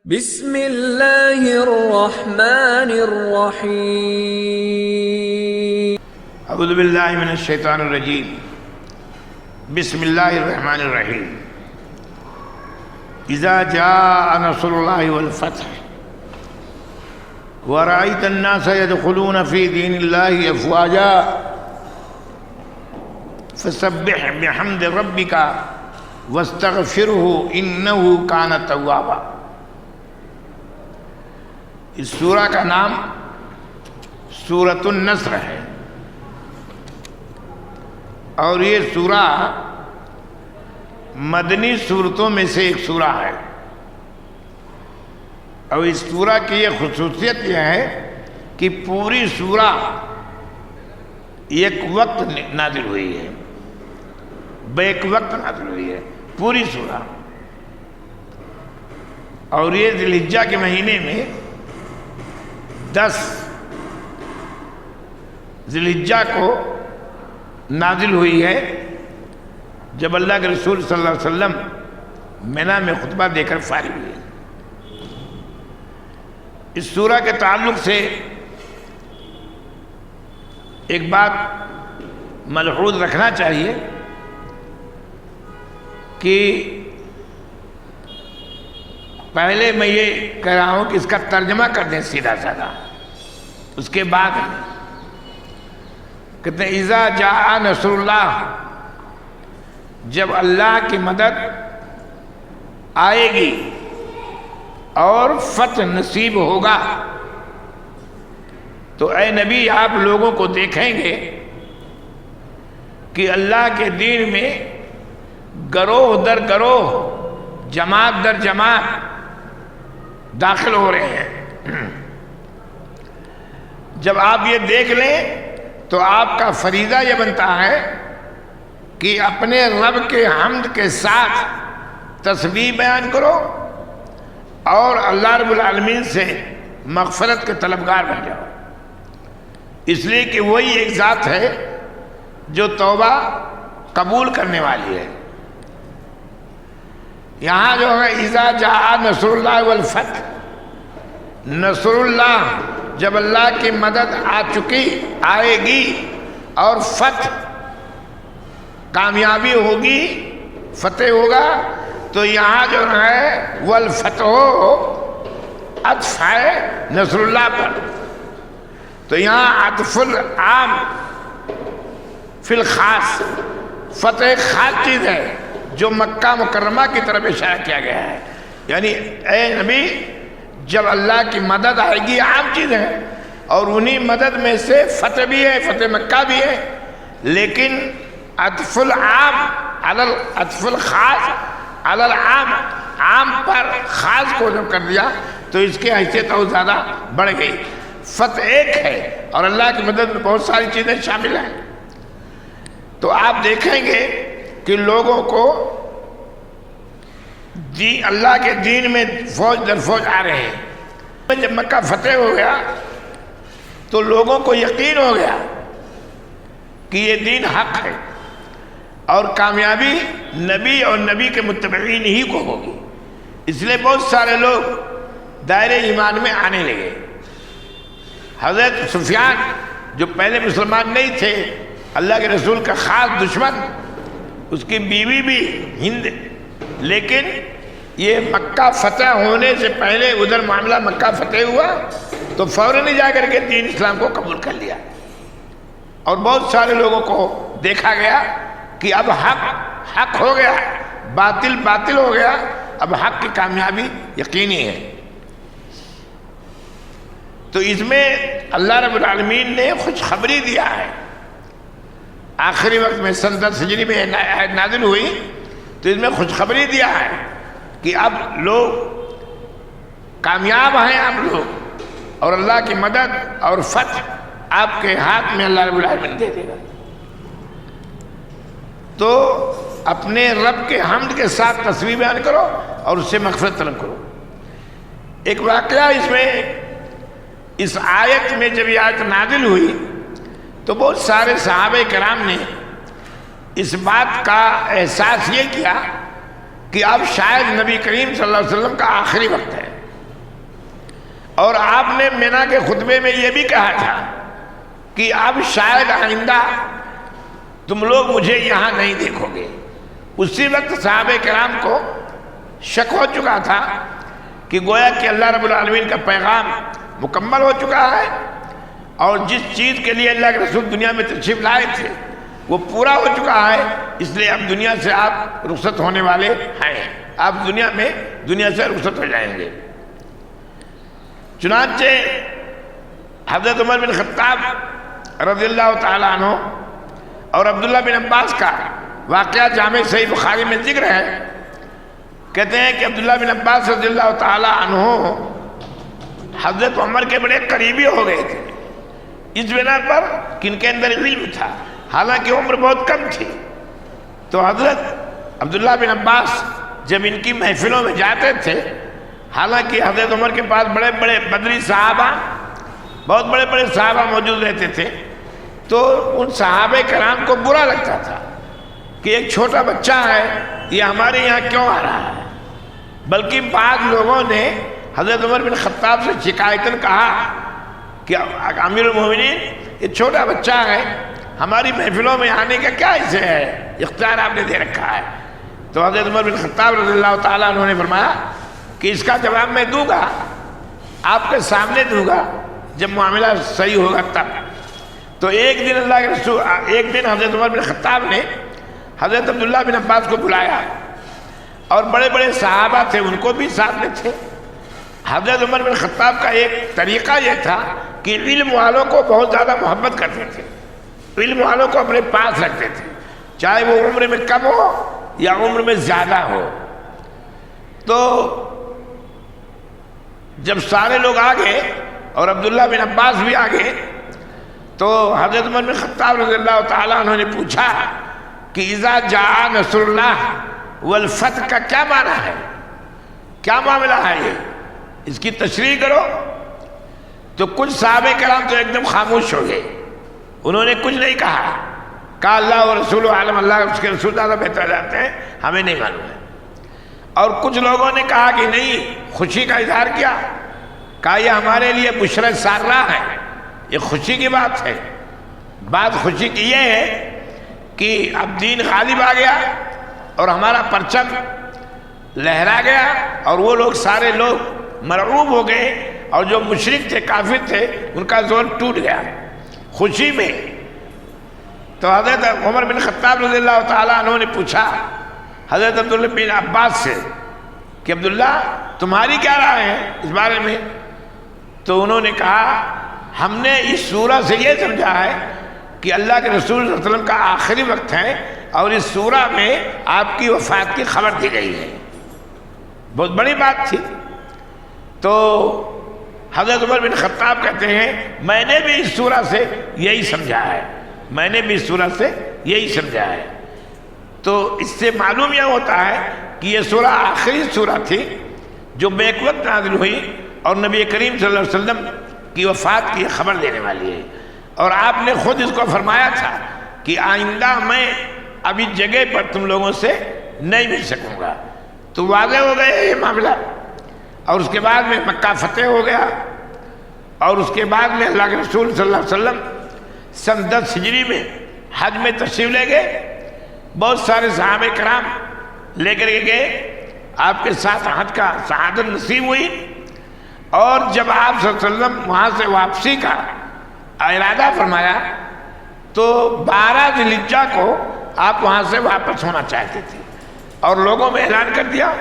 بسم اللہ الرحمن الرحیم اعوذ باللہ من الشیطان الرجیم بسم اللہ الرحمن الرحیم اذا جاء نصر اللہ والفتح ورأيت الناس يدخلون في دين الله أفواجا فسبح بحمد ربك واستغفره إنه كان توابا۔ اس سورہ کا نام سورۃ النصر ہے اور یہ سورہ مدنی سورتوں میں سے ایک سورہ ہے، اور اس سورہ کی یہ خصوصیت یہ ہے کہ پوری سورہ ایک وقت نازل ہوئی ہے، بیک وقت نازل ہوئی ہے پوری سورہ، اور یہ ذی الحجہ کے مہینے میں 10 ذی الحجہ کو نازل ہوئی ہے، جب اللہ کے رسول صلی اللہ علیہ وسلم منی میں خطبہ دے کر فارغ ہوئے۔ اس سورہ کے تعلق سے ایک بات ملحوظ رکھنا چاہیے کہ پہلے میں یہ کہہ رہا ہوں کہ اس کا ترجمہ کر دیں سیدھا سادہ، اس کے بعد کہتے ہیں اذا جاء نصر اللہ، جب اللہ کی مدد آئے گی اور فتح نصیب ہوگا، تو اے نبی آپ لوگوں کو دیکھیں گے کہ اللہ کے دین میں گروہ در گروہ، جماعت در جماعت داخل ہو رہے ہیں۔ جب آپ یہ دیکھ لیں تو آپ کا فریضہ یہ بنتا ہے کہ اپنے رب کے حمد کے ساتھ تسبیح بیان کرو اور اللہ رب العالمین سے مغفرت کے طلبگار بن جاؤ، اس لیے کہ وہی ایک ذات ہے جو توبہ قبول کرنے والی ہے۔ یہاں جو ہے اذا جاء نصر اللہ والفتح، نصر اللہ جب اللہ کی مدد آئے گی اور فتح کامیابی ہوگی، فتح ہوگا، تو یہاں جو ہے والفتح عطف ہے نصر اللہ پر، تو یہاں عطف العام فی الخاص، فتح خاص چیز ہے جو مکہ مکرمہ کی طرف اشارہ کیا گیا ہے، یعنی اے نبی جب اللہ کی مدد آئے گی عام چیز ہے، اور انہی مدد میں سے فتح بھی ہے، فتح مکہ بھی ہے، لیکن عطف العام عطف الخاص علی العام، عام پر خاص کو جب کر دیا تو اس کی حیثیت اور زیادہ بڑھ گئی۔ فتح ایک ہے اور اللہ کی مدد میں بہت ساری چیزیں شامل ہیں، تو آپ دیکھیں گے کہ لوگوں کو اللہ کے دین میں فوج در فوج آ رہے ہیں۔ جب مکہ فتح ہو گیا تو لوگوں کو یقین ہو گیا کہ یہ دین حق ہے اور کامیابی نبی اور نبی کے متبعین ہی کو ہوگی، اس لیے بہت سارے لوگ دائرے ایمان میں آنے لگے۔ حضرت سفیان جو پہلے مسلمان نہیں تھے، اللہ کے رسول کا خاص دشمن، اس کی بیوی بھی ہند، لیکن یہ مکہ فتح ہونے سے پہلے ادھر معاملہ مکہ فتح ہوا تو فوراً ہی جا کر کے دین اسلام کو قبول کر لیا، اور بہت سارے لوگوں کو دیکھا گیا کہ اب حق ہو گیا، باطل ہو گیا، اب حق کی کامیابی یقینی ہے۔ تو اس میں اللہ رب العالمین نے خوشخبری دیا ہے، آخری وقت میں سن 10 ہجری میں نازل ہوئی، تو اس میں خوشخبری دیا ہے کہ اب لوگ کامیاب ہیں، آپ لوگ، اور اللہ کی مدد اور فتح آپ کے ہاتھ میں اللہ رب العالمین دے دے گا، تو اپنے رب کے حمد کے ساتھ تسبیح بیان کرو اور اس سے مغفرت طلب کرو۔ ایک واقعہ اس آیت میں جب یہ آیت نازل ہوئی تو بہت سارے صحابہ کرام نے اس بات کا احساس یہ کیا کہ اب شاید نبی کریم صلی اللہ علیہ وسلم کا آخری وقت ہے، اور آپ نے مینا کے خطبے میں یہ بھی کہا تھا کہ اب شاید آئندہ تم لوگ مجھے یہاں نہیں دیکھو گے۔ اسی وقت صحابہ کرام کو شک ہو چکا تھا کہ گویا کہ اللہ رب العالمین کا پیغام مکمل ہو چکا ہے، اور جس چیز کے لیے اللہ کے رسول دنیا میں تشریف لائے تھے وہ پورا ہو چکا ہے، اس لیے اب دنیا سے آپ رخصت ہونے والے ہیں، آپ دنیا سے رخصت ہو جائیں گے۔ چنانچہ حضرت عمر بن خطاب رضی اللہ تعالیٰ عنہ اور عبداللہ بن عباس کا واقعہ جامع صحیح بخاری میں ذکر ہے۔ کہتے ہیں کہ عبداللہ بن عباس رضی اللہ تعالیٰ عنہ حضرت عمر کے بڑے قریبی ہو گئے تھے، اس بنا پر کہ ان کے اندر علم تھا، حالانکہ عمر بہت کم تھی۔ تو حضرت عبداللہ بن عباس جب ان کی محفلوں میں جاتے تھے، حالانکہ حضرت عمر کے پاس بڑے بڑے بدری صحابہ، بہت بڑے بڑے صحابہ موجود رہتے تھے، تو ان صحابہ کرام کو برا لگتا تھا کہ ایک چھوٹا بچہ ہے، یہ ہمارے یہاں کیوں آ رہا ہے۔ بلکہ بعض لوگوں نے حضرت عمر بن خطاب سے شکایتاً کہا کہ امیر المومنین یہ چھوٹا بچہ ہے، ہماری محفلوں میں آنے کا کیا اسے ہے، اختیار آپ نے دے رکھا ہے۔ تو حضرت عمر بن خطاب رضی اللہ تعالیٰ عنہ نے فرمایا کہ اس کا جواب میں دوں گا، آپ کے سامنے دوں گا جب معاملہ صحیح ہوگا تب۔ تو ایک دن حضرت عمر بن خطاب نے حضرت عبداللہ بن عباس کو بلایا، اور بڑے بڑے صحابہ تھے، ان کو بھی ساتھ میں تھے۔ حضرت عمر بن خطاب کا ایک طریقہ یہ تھا کہ علم والوں کو بہت زیادہ محبت کرتے تھے، علم والوں کو اپنے پاس رکھتے تھے، چاہے وہ عمر میں کم ہو یا عمر میں زیادہ ہو۔ تو جب سارے لوگ آ گئے اور عبداللہ بن عباس بھی آ گئے، تو حضرت عمر بن خطاب رضی اللہ تعالیٰ عنہ نے پوچھا کہ اذا جاء نصر اللہ والفتح کا کیا معنی ہے، کیا معاملہ ہے یہ، اس کی تشریح کرو۔ تو کچھ صحابہ کرام تو ایک دم خاموش ہو گئے، انہوں نے کچھ نہیں کہا اللہ و رسول عالم، اللہ اس کے رسول زیادہ بہتر جانتے ہیں، ہمیں نہیں معلوم ہے۔ اور کچھ لوگوں نے کہا کہ نہیں، خوشی کا اظہار کیا، کہا یہ ہمارے لیے بشرا سارہ ہے، یہ خوشی کی بات ہے۔ بات خوشی کی یہ ہے کہ اب دین غالب آ گیا اور ہمارا پرچم لہرا گیا، اور وہ لوگ سارے لوگ مرعوب ہو گئے، اور جو مشرک تھے، کافر تھے، ان کا زور ٹوٹ گیا خوشی میں۔ تو حضرت عمر بن خطاب رضی اللہ تعالیٰ عنہ نے پوچھا حضرت عبداللہ بن عباس سے کہ عبداللہ تمہاری کیا رائے ہے اس بارے میں؟ تو انہوں نے کہا ہم نے اس سورہ سے یہ سمجھا ہے کہ اللہ کے رسول صلی اللہ علیہ وسلم کا آخری وقت ہے، اور اس سورہ میں آپ کی وفات کی خبر دی گئی ہے۔ بہت بڑی بات تھی۔ تو حضرت عمر بن خطاب کہتے ہیں میں نے بھی اس سورہ سے یہی سمجھا ہے، میں نے بھی اس سورہ سے یہی سمجھا ہے۔ تو اس سے معلوم یہ ہوتا ہے کہ یہ سورہ آخری سورہ تھی جو بیک وقت نازل ہوئی، اور نبی کریم صلی اللہ علیہ وسلم کی وفات کی خبر دینے والی ہے۔ اور آپ نے خود اس کو فرمایا تھا کہ آئندہ میں اب اس جگہ پر تم لوگوں سے نہیں مل سکوں گا۔ تو واضح ہو گئے یہ معاملہ۔ اور اس کے بعد میں مکہ فتح ہو گیا، اور اس کے بعد میں اللہ کے رسول صلی اللہ علیہ وسلم سن 10 ہجری میں حج میں تشریف لے گئے۔ بہت سارے صحابہ کرام لے کر کے گئے، آپ کے ساتھ حج کا سعادت نصیب ہوئی۔ اور جب آپ صلی اللہ علیہ وسلم وہاں سے واپسی کا ارادہ فرمایا تو 12 ذی الحجہ کو آپ وہاں سے واپس ہونا چاہتے تھے، اور لوگوں میں اعلان کر دیا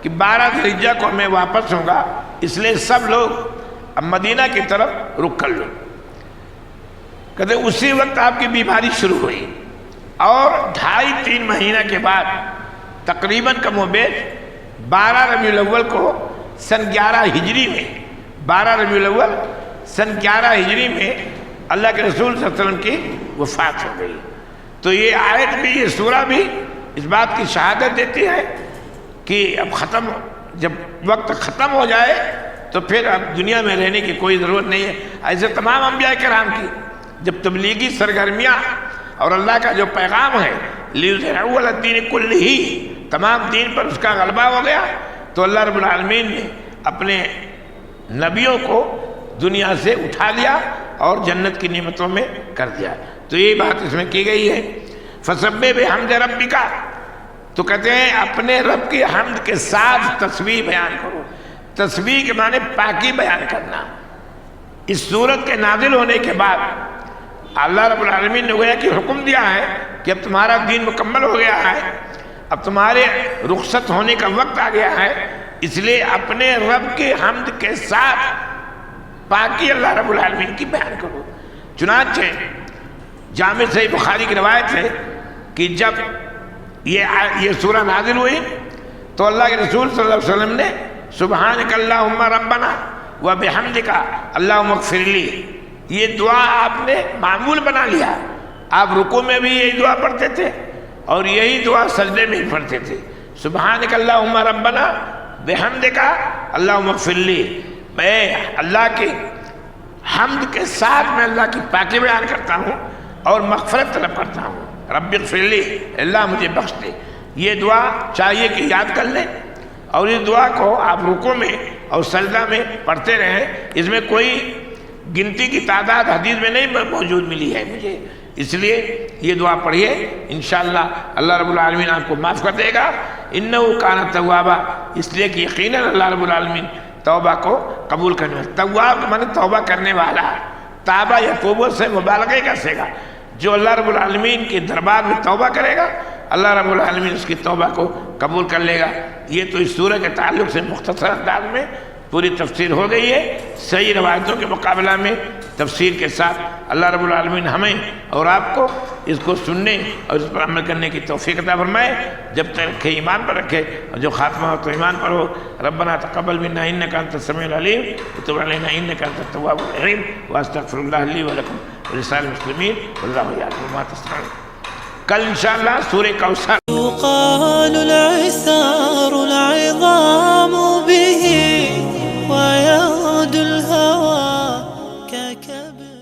کہ 12 ذی الحجہ کو میں واپس ہوں گا، اس لیے سب لوگ اب مدینہ کی طرف رخ کر لو۔ کہتے اسی وقت آپ کی بیماری شروع ہوئی، اور 2.5-3 مہینہ کے بعد تقریباً کم و بیش 12 ربیع الاول کو سن 11 ہجری میں 12 ربیع الاول سن 11 ہجری میں اللہ کے رسول صلی اللہ علیہ وسلم کی وفات ہو گئی۔ تو یہ آیت بھی، یہ سورہ بھی اس بات کی شہادت دیتی ہے کہ اب ختم، جب وقت ختم ہو جائے تو پھر اب دنیا میں رہنے کی کوئی ضرورت نہیں ہے۔ ایسے تمام انبیاء کرام کی جب تبلیغی سرگرمیاں اور اللہ کا جو پیغام ہے لِيُظْهِرَهُ عَلَى الدِّينِ كُلِّهِ، تمام دین پر اس کا غلبہ ہو گیا، تو اللہ رب العالمین نے اپنے نبیوں کو دنیا سے اٹھا لیا اور جنت کی نعمتوں میں کر دیا. تو یہ بات اس میں کی گئی ہے. فسبح بحمد ربک، تو کہتے ہیں اپنے رب کی حمد کے ساتھ تسبیح بیان کرو. تسبیح کے معنی پاکی بیان کرنا. اس سورت کے نازل ہونے کے بعد اللہ رب العالمین نے گویا کہ حکم دیا ہے کہ اب تمہارا دین مکمل ہو گیا ہے، اب تمہارے رخصت ہونے کا وقت آ گیا ہے، اس لیے اپنے رب کی حمد کے ساتھ پاکی اللہ رب العالمین کی بیان کرو. چنانچہ جامع صحیح بخاری کی روایت ہے کہ جب یہ سورہ نازل ہوئی تو اللہ کے رسول صلی اللہ علیہ وسلم نے سبحانک اللہم ربنا و بحمدک اللہم اغفر لی، یہ دعا آپ نے معمول بنا لیا. آپ رکوع میں بھی یہی دعا پڑھتے تھے اور یہی دعا سجدے میں بھی پڑھتے تھے. سبحانک اللہم ربنا بحمدک اللہم اغفر لی، میں اللہ کی حمد کے ساتھ میں اللہ کی پاکی بیان کرتا ہوں اور مغفرت طلب کرتا ہوں. رب اغفر لی، اللہ مجھے بخش دے. یہ دعا چاہیے کہ یاد کر لیں اور اس دعا کو آپ رکوع میں اور سجدہ میں پڑھتے رہیں. اس میں کوئی گنتی کی تعداد حدیث میں نہیں موجود ملی ہے مجھے، اس لیے یہ دعا پڑھیے، انشاءاللہ اللہ رب العالمین آپ کو معاف کر دے گا. انہو کان توابا، اس لیے کہ یقیناً اللہ رب العالمین توبہ کو قبول کرنے والا. تواب کا معنی توبہ کرنے والا. تابہ یا توبہ سے مبالغہ کا سیگا. جو اللہ رب العالمین کے دربار میں توبہ کرے گا اللہ رب العالمین اس کی توبہ کو قبول کر لے گا. یہ تو اس سورہ کے تعلق سے مختصر انداز میں پوری تفسیر ہو گئی ہے. صحیح روایتوں کے مقابلہ میں تفسیر کے ساتھ اللہ رب العالمین ہمیں اور آپ کو اس کو سننے اور اس پر عمل کرنے کی توفیق عطا فرمائے. جب تک رکھے ایمان پر رکھے، اور جو خاتمہ ہو تو ایمان پر ہو. ربنا تقبل منا انک انت السمیع العلیم وتب علینا انک انت التواب الرحیم واستغفر اللہ لی ولکم ولسائر المسلمین واللہ یعلم ما تصنعون. کل انشاءاللہ سورہ کوثر.